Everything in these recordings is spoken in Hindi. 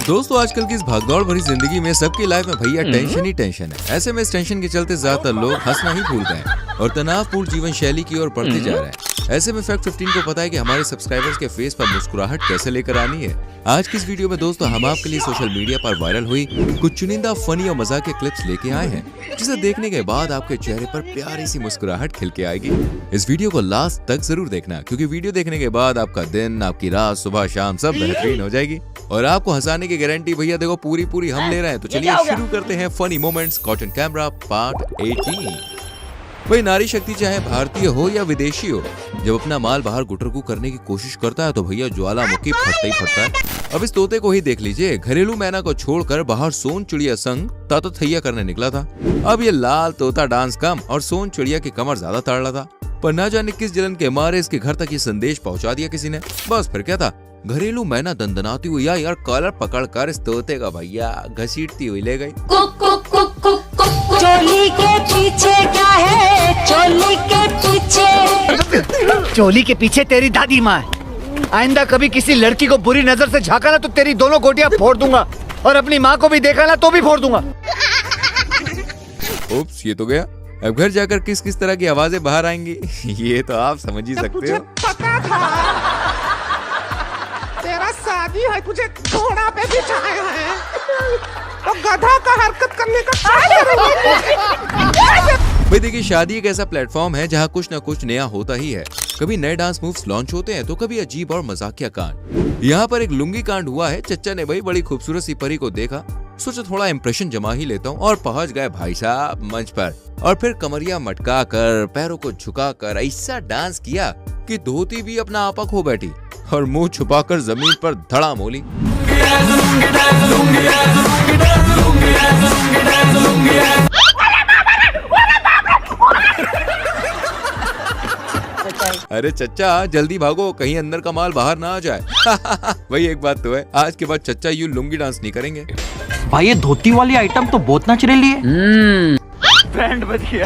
दोस्तों आजकल की इस भागदौड़ भरी जिंदगी में सबकी लाइफ में भैया टेंशन ही टेंशन है। ऐसे में इस टेंशन के चलते ज्यादातर लोग हंसना ही भूल गए और तनावपूर्ण जीवन शैली की ओर बढ़ते जा रहे हैं। ऐसे में फैक्ट 15 को पता है कि हमारे सब्सक्राइबर्स के फेस पर मुस्कुराहट कैसे लेकर आनी है। आज की इस वीडियो में दोस्तों हम आपके लिए सोशल मीडिया पर वायरल हुई कुछ चुनिंदा फनी और मजाकिया क्लिप्स लेके आए हैं, जिसे देखने के बाद आपके चेहरे पर प्यारी सी मुस्कुराहट खिल के आएगी। इस वीडियो को लास्ट तक जरूर देखना, क्योंकि वीडियो देखने के बाद आपका दिन, आपकी रात, सुबह शाम सब बेहतरीन हो जाएगी और आपको हंसाने की गारंटी भैया देखो पूरी हम ले रहे हैं। तो चलिए शुरू करते हैं funny moments cotton camera part 18। भाई नारी शक्ति चाहे भारतीय हो या विदेशी हो, जब अपना माल बाहर गुटरगू करने की कोशिश करता है तो भैया ज्वालामुखी फटता ही फटता है। अब इस तोते को ही देख लीजिए, घरेलू मैना को छोड़कर बाहर सोन चिड़िया संग तातथैया करने निकला था। अब ये लाल तोता डांस कम और सोन चिड़िया की कमर ज्यादा ताड़ रहा था, पर न जाने किस जलन के मारे इसके घर तक ये संदेश पहुंचा दिया किसी ने। बस फिर क्या था, घरेलू मैना दंदनाती हुई यार कॉलर पकड़कर इस तोते का भैया घसीटती हुई ले गई। चोली के पीछे क्या है? चोली के पीछे, चोली के पीछे तेरी दादी माँ है। आइंदा कभी किसी लड़की को बुरी नजर से झांका ना तो तेरी दोनों गोटियां फोड़ दूंगा, और अपनी माँ को भी देखा ना तो भी फोड़ दूंगा। ओप्स, ये तो गया। अब घर जाकर किस किस तरह की आवाजें बाहर आएंगी ये तो आप समझ ही सकते हो। पता था तेरा शादी है, तुझे घोड़ा पे बिठाया है तो गधा का हरकत करने का भाई देखिए, शादी एक ऐसा प्लेटफॉर्म है जहाँ कुछ न कुछ नया होता ही है। कभी नए डांस मूव्स लॉन्च होते हैं तो कभी अजीब और मजाकिया कांड। यहाँ पर एक लुंगी कांड हुआ है। चच्चा ने भाई बड़ी खूबसूरत सी परी को देखा, सोचा थोड़ा इम्प्रेशन जमा ही लेता हूँ, और पहुँच गए भाई साहब मंच पर और फिर कमरिया मटका कर पैरों को झुका कर ऐसा डांस किया कि धोती भी अपना आपा खो बैठी और मुंह छुपाकर जमीन पर धड़ा मोली। अरे चच्चा जल्दी भागो, कहीं अंदर का माल बाहर ना आ जाए। वही एक बात तो है, आज के बाद चच्चा यूं लुंगी डांस नहीं करेंगे। भाई ये धोती वाली आइटम तो बहुत नेचुरली है। बैंड बज गया।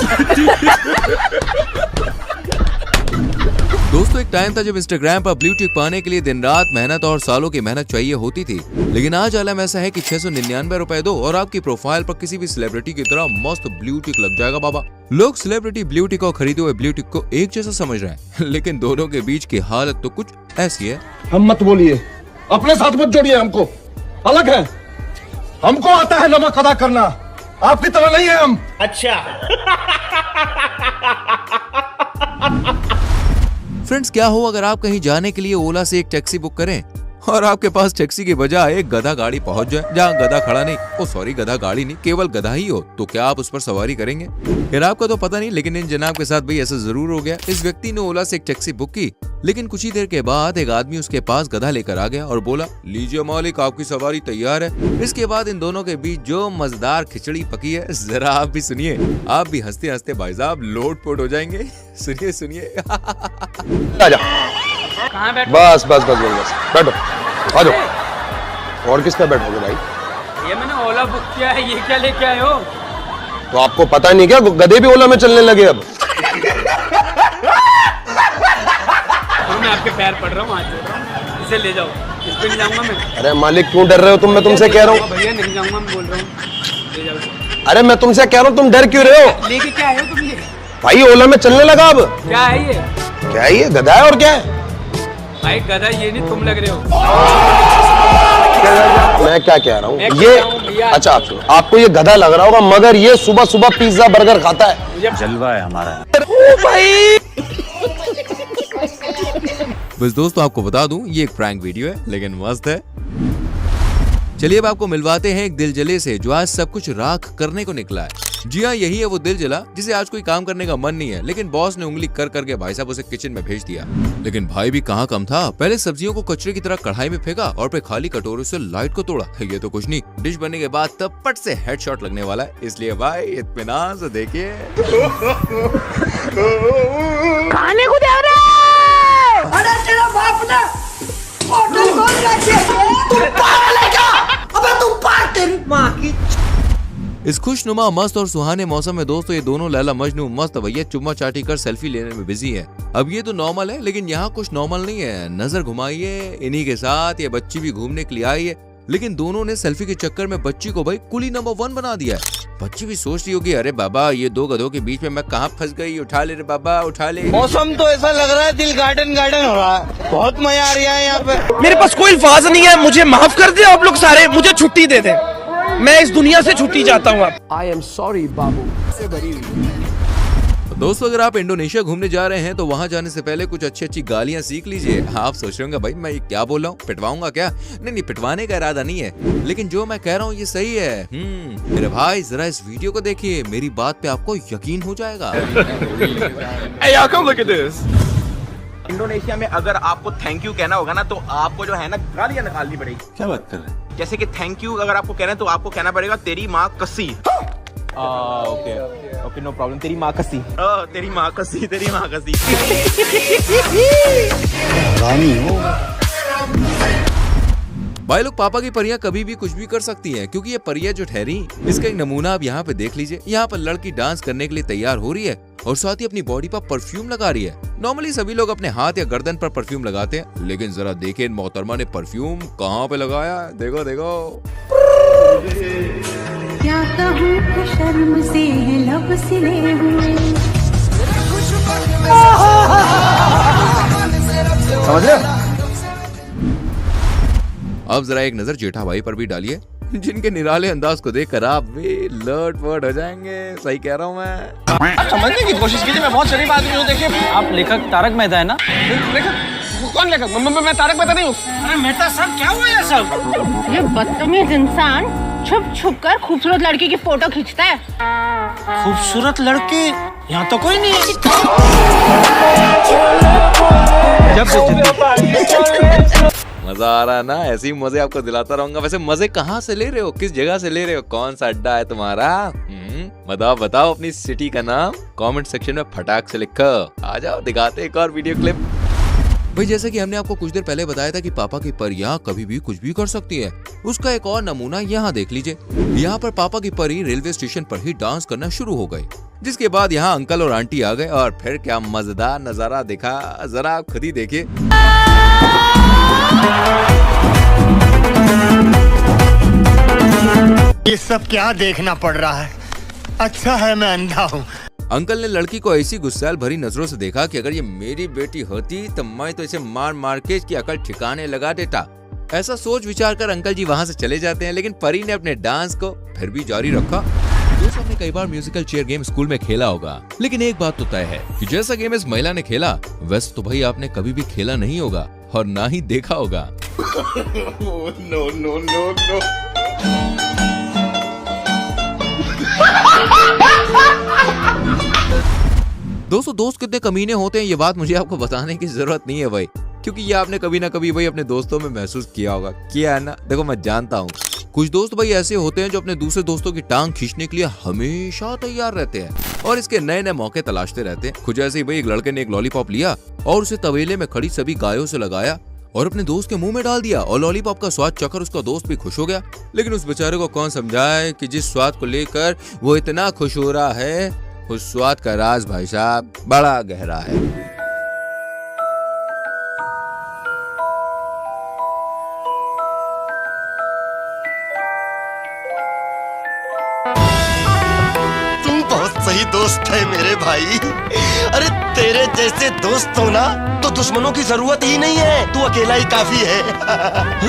दोस्तों एक टाइम था जब इंस्टाग्राम पर ब्लू टिक पाने के लिए दिन रात मेहनत और सालों की मेहनत चाहिए होती थी, लेकिन आज आलम ऐसा है कि 699 रुपए दो और आपकी प्रोफाइल पर किसी भी सेलिब्रिटी की तरह मस्त ब्लू टिक लग जाएगा बाबा। लोग सेलिब्रिटी ब्लू टिक और खरीदे हुए ब्लू टिक को एक जैसा समझ रहे हैं, लेकिन दोनों के बीच की हालत तो कुछ ऐसी है। हम मत बोलिए, अपने साथ मत जोड़िए, हमको अलग है। हमको आता है नमक अदा करना, आपकी तरह नहीं है हम। फ्रेंड्स क्या हो अगर आप कहीं जाने के लिए ओला से एक टैक्सी बुक करें और आपके पास टैक्सी की बजाय एक गधा गाड़ी पहुंच जाए, जहां गधा खड़ा नहीं, गधा गाड़ी नहीं, केवल गधा ही हो, तो क्या आप उस पर सवारी करेंगे? यार आपका तो पता नहीं, लेकिन इन जनाब के साथ भाई ऐसा जरूर हो गया। इस व्यक्ति ने ओला से एक टैक्सी बुक की, लेकिन कुछ ही देर के बाद एक आदमी उसके पास गधा लेकर आ गया और बोला, लीजिए मालिक आपकी सवारी तैयार है। इसके बाद इन दोनों के बीच जो मजेदार खिचड़ी पकी है जरा आप भी सुनिए। आप भी हंसते हंसते भाई साहब लोटपोट हो जाएंगे। सुनिए। बस बैठो, आ जाओ। और किस पे बैठोगे भाई? ये मैंने ओला बुक किया है, ये क्या लेके आए हो? तो आपको पता नहीं क्या गधे भी ओला में चलने लगे अब? मैं आपके पैर पड़ रहा हूँ, इसे ले जाओ, इस पे नहीं जाऊंगा मैं। अरे मालिक क्यों डर रहे हो तुम? मैं तुमसे कह रहा हूँ भैया नहीं जाऊंगा, मैं बोल रहा हूँ ले जाओ। अरे मैं तुमसे कह रहा हूँ, तुम डर क्यों रहे हो? लेके क्या आए हो तुम? ये भाई ओला में चलने लगा अब। क्या है ये? क्या है ये? गधा है और क्या है? भाई गधा ये नहीं, तुम लग रहे हो। मैं क्या कह रहा हूँ मैं ये? कहता हूँ भैया। अच्छा आपको ये गधा लग रहा होगा, मगर ये सुबह सुबह पिज्जा बर्गर खाता है। जलवा है हमारा। भाई बस दोस्तों आपको बता दूं ये एक प्रैंक वीडियो है, लेकिन मस्त है। चलिए अब आपको मिलवाते हैं एक दिलजले से जो आज सब कुछ राख करने को निकला है। जी हाँ, यही है वो दिलजला जिसे आज कोई काम करने का मन नहीं है, लेकिन बॉस ने उंगली कर करके भाई साहब उसे किचन में भेज दिया। लेकिन भाई भी कहाँ कम था, पहले सब्जियों को कचरे की तरह कढ़ाई में फेंका और फिर खाली कटोरे से लाइट को तोड़ा। ये तो कुछ नहीं, डिश बनने के बाद तब पट से हेडशॉट लगने वाला है, इसलिए भाई इत्मीनान से देखिए। खाने को दे रहा है। अरे तेरा बाप ने होटल खोल रखी है। तू पागल है क्या? अबे तू पागल, तेरी माँ की। इस खुशनुमा मस्त और सुहाने मौसम में दोस्तों ये दोनों लैला मजनू मस्त भैया चुम्मा चाटी कर सेल्फी लेने में बिजी है। अब ये तो नॉर्मल है, लेकिन यहाँ कुछ नॉर्मल नहीं है। नजर घुमाइए, इन्हीं के साथ ये बच्ची भी घूमने के लिए आई है लेकिन दोनों ने सेल्फी के चक्कर में बच्ची को भाई कुली नंबर 1 बना दिया है। बच्ची भी सोच रही होगी, अरे बाबा ये दो गधों के बीच में मैं कहाँ फंस गई, उठा ले रे बाबा उठा ले। मौसम तो ऐसा लग रहा है दिल गार्डन गार्डन हो रहा है, बहुत मजा आ रहा है यहाँ पे। मेरे पास कोई अल्फाज नहीं है, मुझे माफ कर दे आप लोग सारे, मुझे छुट्टी दे दे, मैं इस दुनिया से छुट्टी चाहता हूँ। आई एम सॉरी बाबू। दोस्तों अगर आप इंडोनेशिया घूमने जा रहे हैं तो वहाँ जाने से पहले कुछ अच्छी गालियाँ सीख लीजिए। आप सोच रहे होंगे भाई मैं ये क्या बोल रहा हूँ, पिटवाऊंगा क्या? नहीं, पिटवाने का इरादा नहीं है, लेकिन जो मैं कह रहा हूँ ये सही है। मेरे भाई जरा इस वीडियो को देखिए, मेरी बात पे आपको यकीन हो जाएगा। Hey, y'all, come look at this. Indonesia में अगर आपको थैंक यू कहना होगा ना तो आपको जो है ना गालियां निकालनी पड़ेगी। क्या बात कर रहे हैं? जैसे कि थैंक यू अगर आपको कहना है तो आपको कहना पड़ेगा तेरी माँ कसी। ओके नो प्रॉब्लम, तेरी माँ कसी। तेरी माँ कसी, तेरी माँ कसी। भाई लोग पापा की परियां कभी भी कुछ भी कर सकती हैं, क्योंकि ये परियां जो ठहरी इसका एक नमूना आप यहाँ पे देख लीजिए। यहाँ पर लड़की डांस करने के लिए तैयार हो रही है और साथ ही अपनी बॉडी पर परफ्यूम लगा रही है। नॉर्मली सभी लोग अपने हाथ या गर्दन पर परफ्यूम लगाते हैं, लेकिन जरा देखिए मोहतरमा ने परफ्यूम कहाँ पे लगाया। देखो देखो। क्या कहूँ कि शर्म से लब सिले हुए। समझ रहे? अब जरा एक नजर जेठा भाई पर भी डालिए, जिनके निराले अंदाज को देखकर आप भी लट पट हो जाएंगे। सही कह रहा हूँ मैं। आप समझने की कोशिश कीजिए, मैं बहुत शरीफ आदमी हूँ। देखिए आप लेखक तारक मेहता है ना? लेखक कौन लेखक? मैं तारक मेहता नहीं हूँ। अरे मेहता सर क्या हुआ ये सब? ये बदतमीज इंसान छुप छुप कर खूबसूरत लड़की की फोटो खींचता है। खूबसूरत लड़की यहाँ तो कोई नहीं है। मजा आ रहा है ना? ऐसे ही मजे आपको दिलाता रहूंगा। वैसे मजे कहाँ से ले रहे हो, किस जगह से ले रहे हो, कौन सा अड्डा है तुम्हारा? बताओ अपनी सिटी का नाम कमेंट सेक्शन में फटाक से लिखो। आ जाओ दिखाते एक और वीडियो क्लिप। भाई जैसे कि हमने आपको कुछ देर पहले बताया था कि पापा की परियां कभी भी कुछ भी कर सकती है, उसका एक और नमूना यहाँ देख लीजिए। यहाँ पर पापा की परी रेलवे स्टेशन पर ही डांस करना शुरू हो गई, जिसके बाद यहाँ अंकल और आंटी आ गए और फिर क्या मजेदार नजारा दिखा, जरा आप खुद ही देखिए। ये सब क्या देखना पड़ रहा है? अच्छा है मैं अंधा हूँ। अंकल ने लड़की को ऐसी गुस्सैल भरी नजरों से देखा कि अगर ये मेरी बेटी होती तो मैं तो इसे मार मार के इसकी अकल ठिकाने लगा देता। ऐसा सोच विचार कर अंकल जी वहाँ से चले जाते हैं, लेकिन परी ने अपने डांस को फिर भी जारी रखा। दोस्तों आपने कई बार म्यूजिकल चेयर गेम स्कूल में खेला होगा, लेकिन एक बात तो तय है कि जैसा गेम इस महिला ने खेला वैसे तो भाई आपने कभी भी खेला नहीं होगा और ना ही देखा होगा। No no no no. दोस्तों दोस्त कितने कमीने होते हैं ये बात मुझे आपको बताने की जरूरत नहीं है भाई, क्योंकि ये आपने कभी ना कभी भाई अपने दोस्तों में महसूस किया होगा। किया है ना? देखो मैं जानता हूँ कुछ दोस्त भाई ऐसे होते हैं जो अपने दूसरे दोस्तों की टांग खींचने के लिए हमेशा तैयार रहते हैं और इसके नए नए मौके तलाशते रहते हैं। कुछ ऐसे ही भाई एक लड़के ने एक लॉलीपॉप लिया और उसे तबेले में खड़ी सभी गायों से लगाया और अपने दोस्त के मुंह में डाल दिया और लॉलीपॉप का स्वाद चखकर उसका दोस्त भी खुश हो गया। लेकिन उस बेचारे को कौन समझाए कि जिस स्वाद को लेकर वो इतना खुश हो रहा है उस स्वाद का राज भाई साहब बड़ा गहरा है। तुम बहुत सही दोस्त है मेरे भाई। अरे तेरे जैसे दोस्त हो ना तो दुश्मनों की जरूरत ही नहीं है, तू अकेला ही काफी है।